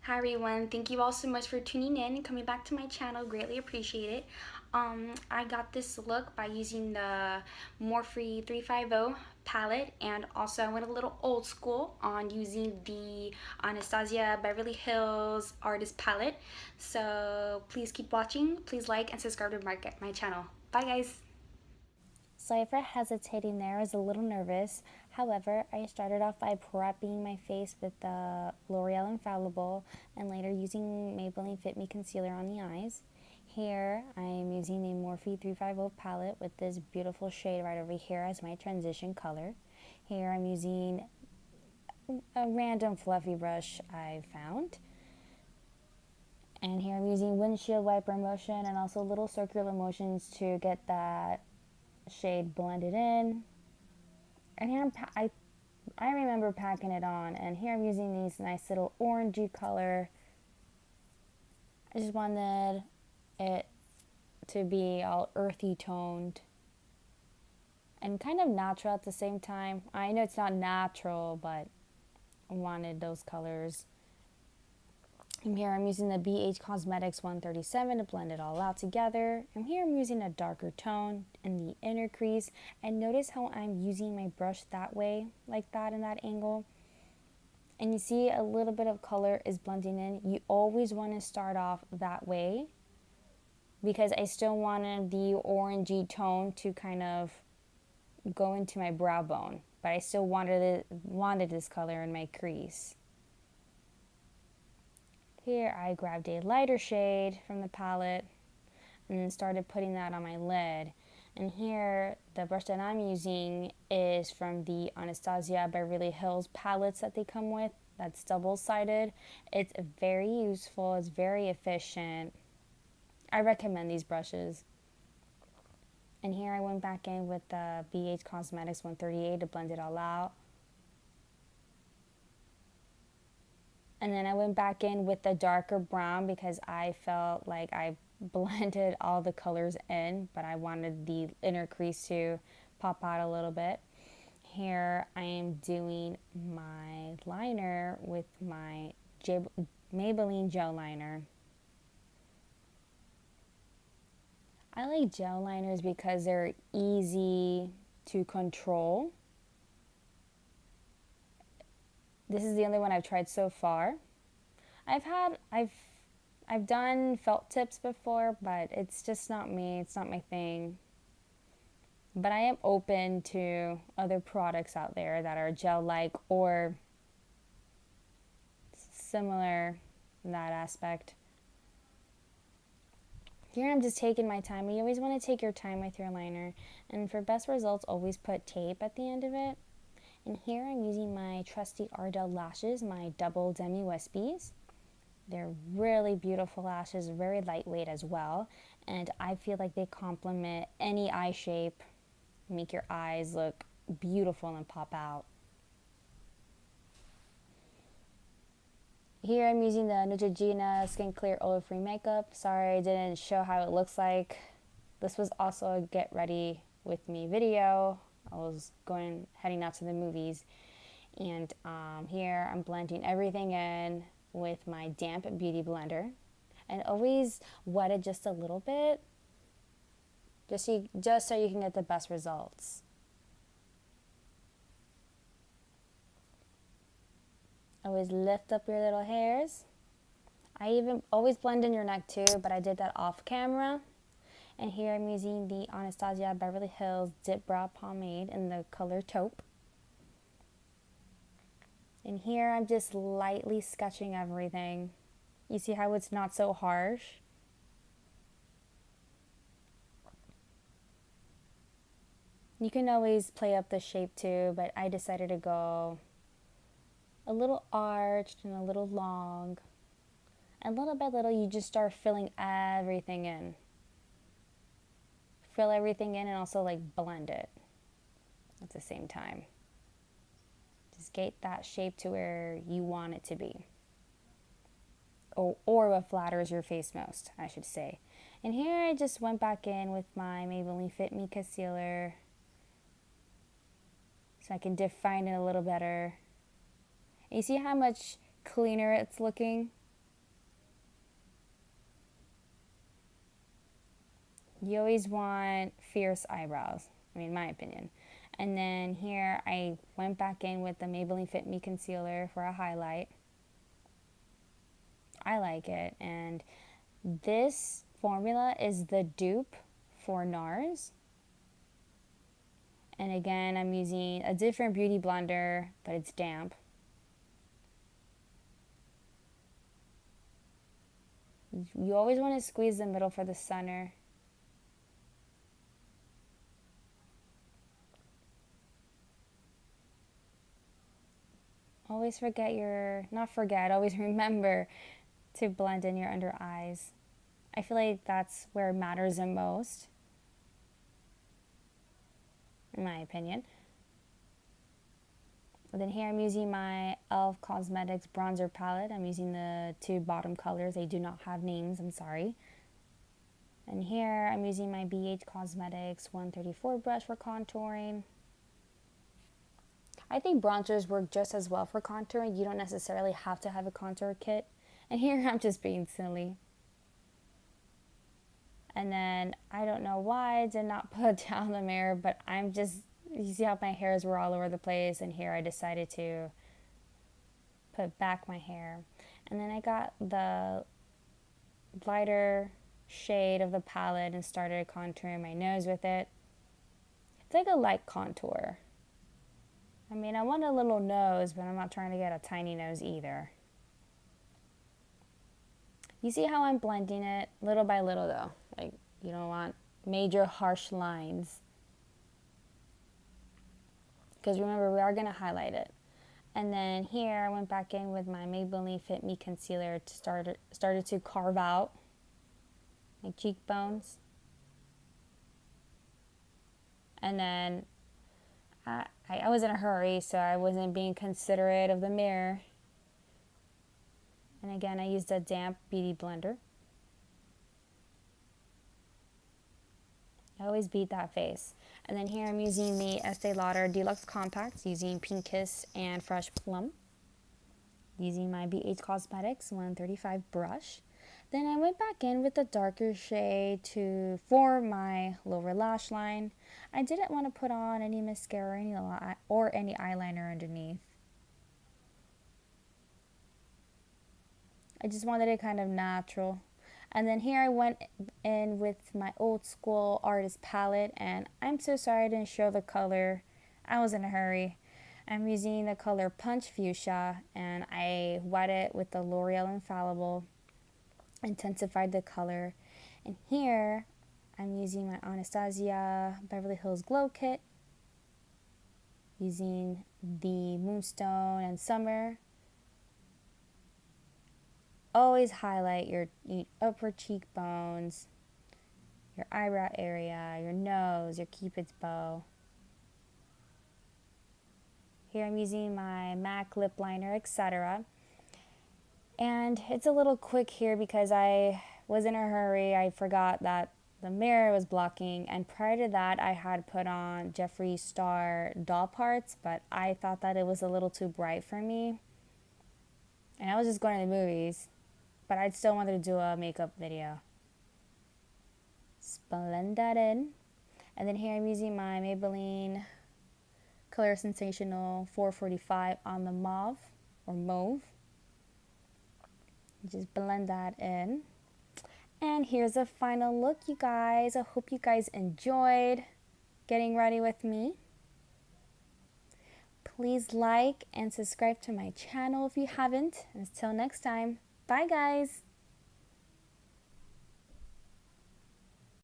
Hi everyone, thank you all so much for tuning in and coming back to my channel. Greatly appreciate it. I got this look by using the Morphe 35O palette, and also I went a little old school on using the Anastasia Beverly Hills Artist palette. So please keep watching, please like and subscribe to my channel. Bye guys! Sorry for hesitating there, I was a little nervous. However, I started off by prepping my face with the L'Oreal Infallible and later using Maybelline Fit Me Concealer on the eyes. Here, I am using the Morphe 350 palette with this beautiful shade right over here as my transition color. Here, I'm using a random fluffy brush I found. And here I'm using windshield wiper motion and also little circular motions to get that shade blended in. And here I remember packing it on, and here I'm using these nice little orangey color. I just wanted it to be all earthy toned and kind of natural at the same time. I know it's not natural, but I wanted those colors. And here I'm using the BH Cosmetics 137 to blend it all out together. And here I'm using a darker tone in the inner crease. And notice how I'm using my brush that way, like that in that angle. And you see a little bit of color is blending in. You always want to start off that way because I still wanted the orangey tone to kind of go into my brow bone, but I still wanted this color in my crease. Here I grabbed a lighter shade from the palette and then started putting that on my lid. And here, the brush that I'm using is from the Anastasia Beverly Hills palettes that they come with. That's double-sided. It's very useful. It's very efficient. I recommend these brushes. And here I went back in with the BH Cosmetics 138 to blend it all out. And then I went back in with the darker brown because I felt like I blended all the colors in, but I wanted the inner crease to pop out a little bit. Here I am doing my liner with my Maybelline Gel Liner. I like gel liners because they're easy to control. This is the only one I've tried so far. I've done felt tips before, but it's just not me. It's not my thing. But I am open to other products out there that are gel-like or similar in that aspect. Here I'm just taking my time. You always want to take your time with your liner. And for best results, always put tape at the end of it. And here I'm using my trusty Ardell Lashes, my double Demi Wispies. They're really beautiful lashes, very lightweight as well. And I feel like they complement any eye shape, make your eyes look beautiful and pop out. Here I'm using the Neutrogena Skin Clear Oil Free Makeup. Sorry I didn't show how it looks like. This was also a get ready with me video. I was heading out to the movies. And here I'm blending everything in with my damp beauty blender. And always wet it just a little bit. Just so you can get the best results. Always lift up your little hairs. I even always blend in your neck too, but I did that off camera. And here I'm using the Anastasia Beverly Hills Dip Brow Pomade in the color Taupe. And here I'm just lightly sketching everything. You see how it's not so harsh? You can always play up the shape too, but I decided to go a little arched and a little long. And little by little, you just start filling everything in. Fill everything in and also like blend it at the same time. Just get that shape to where you want it to be. Or what flatters your face most, I should say. And here I just went back in with my Maybelline Fit Me Concealer so I can define it a little better. And you see how much cleaner it's looking? You always want fierce eyebrows, I mean, my opinion. And then here I went back in with the Maybelline Fit Me Concealer for a highlight. I like it. And this formula is the dupe for NARS. And again, I'm using a different beauty blender, but it's damp. You always want to squeeze the middle for the center. Always always remember to blend in your under eyes. I feel like that's where it matters the most, in my opinion. And then here I'm using my e.l.f. Cosmetics bronzer palette. I'm using the two bottom colors. They do not have names, I'm sorry. And here I'm using my BH Cosmetics 134 brush for contouring. I think bronzers work just as well for contouring. You don't necessarily have to have a contour kit. And here I'm just being silly. And then I don't know why I did not put down the mirror, but you see how my hairs were all over the place, and here I decided to put back my hair. And then I got the lighter shade of the palette and started contouring my nose with it. It's like a light contour. I mean, I want a little nose, but I'm not trying to get a tiny nose either. You see how I'm blending it little by little though? Like, you don't want major harsh lines. Because remember, we are going to highlight it. And then here I went back in with my Maybelline Fit Me Concealer to started to carve out my cheekbones. And then I was in a hurry, so I wasn't being considerate of the mirror. And again, I used a damp beauty blender. I always beat that face. And then here I'm using the Estee Lauder Deluxe Compacts using Pink Kiss and Fresh Plum. Using my BH Cosmetics 135 brush. Then I went back in with a darker shade for my lower lash line. I didn't want to put on any mascara or any eyeliner underneath. I just wanted it kind of natural. And then here I went in with my old school artist palette, and I'm so sorry I didn't show the color. I was in a hurry. I'm using the color Punch Fuchsia, and I wet it with the L'Oreal Infallible, intensified the color. And here I'm using my Anastasia Beverly Hills Glow Kit, using the Moonstone and Summer. Always highlight your upper cheekbones, your eyebrow area, your nose, your Cupid's bow. Here I'm using my MAC lip liner, Ectera. And it's a little quick here because I was in a hurry. I forgot that the mirror was blocking, and prior to that I had put on Jeffree Star doll parts, but I thought that it was a little too bright for me. And I was just going to the movies, but I still wanted to do a makeup video. Just blend that in. And then here I'm using my Maybelline Color Sensational 445 on the Mauve or Mauve. Just blend that in. And here's a final look, you guys. I hope you guys enjoyed getting ready with me. Please like and subscribe to my channel if you haven't. And until next time, bye guys.